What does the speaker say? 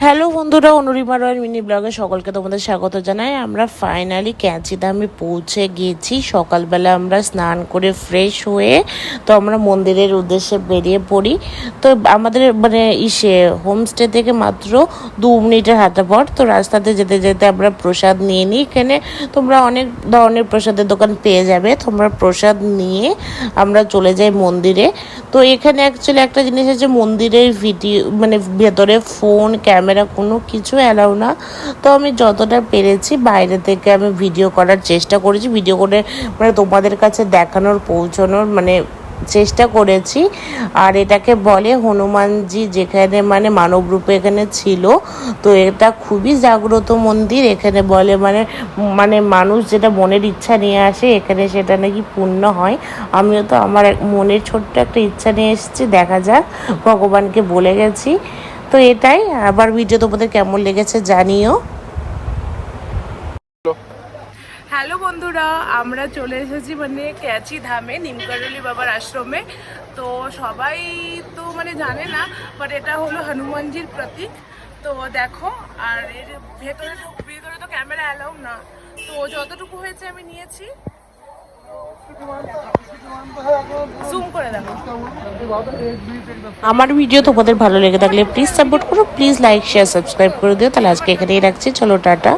Hello বন্ধুরা, অনুরিমা রয়ের mini ব্লগে সকলকে তোমাদের স্বাগত জানাই। আমরা ফাইনালি ক্যাঁচিধামে পৌঁছে গেছি। সকালবেলা আমরা স্নান করে ফ্রেশ হয়ে তো আমরা মন্দিরের উদ্দেশ্যে বেরিয়ে পড়ি। তো আমাদের হোমস্টে থেকে মাত্র 2 মিনিটের হাঁটা পর। তো রাস্তাতে যেতে যেতে আমরা প্রসাদ নিয়ে নিই। এখানে তোমরা অনেক ধরনের প্রসাদের দোকান পেয়ে যাবে। তোমরা প্রসাদ নিয়ে আমরা চলে যাই মন্দিরে। তো এখানে অ্যাকচুয়ালি একটা জিনিস আছে, মন্দিরের ভিডিও ভেতরে ফোন ক্যামেরা কোনো কিছু অ্যালাউ না। তো আমি যতটা পেরেছি বাইরে থেকে আমি ভিডিও করার চেষ্টা করেছি, ভিডিও করে তোমাদের কাছে দেখানোর পৌঁছানোর চেষ্টা করেছি। আর এটাকে বলে হনুমানজি, যেখানে মানবরূপে এখানে ছিল। তো এটা খুবই জাগ্রত মন্দির। এখানে বলে মানুষ যেটা মনের ইচ্ছা নিয়ে আসে এখানে সেটা নাকি পূর্ণ হয়। আমিও তো আমার মনের ছোট্ট একটা ইচ্ছা নিয়ে এসেছি, দেখা যাক, ভগবানকে বলে গেছি। তো এটাই। আবার ভিডিও তোমাদের কেমন লেগেছে জানিও। হ্যালো বন্ধুরা, আমরা চলে এসেছি ক্যাঁচিধামে, নিমকারলি বাবার আশ্রমে। তো সবাই তো জানে না, বাট এটা হলো হনুমানজির প্রতীক। তো দেখো, আর এর ভেতরে তো ক্যামেরা অ্যালাউ না, তো যতটুকু হয়েছে আমি নিয়েছি। জুম করে দেখো। আমার ভিডিও তোমাদের ভালো লেগে থাকলে প্লিজ সাপোর্ট করো, প্লিজ লাইক শেয়ার সাবস্ক্রাইব করে দিও। তাহলে আজকে এখানেই রাখছি, চলো টাটা।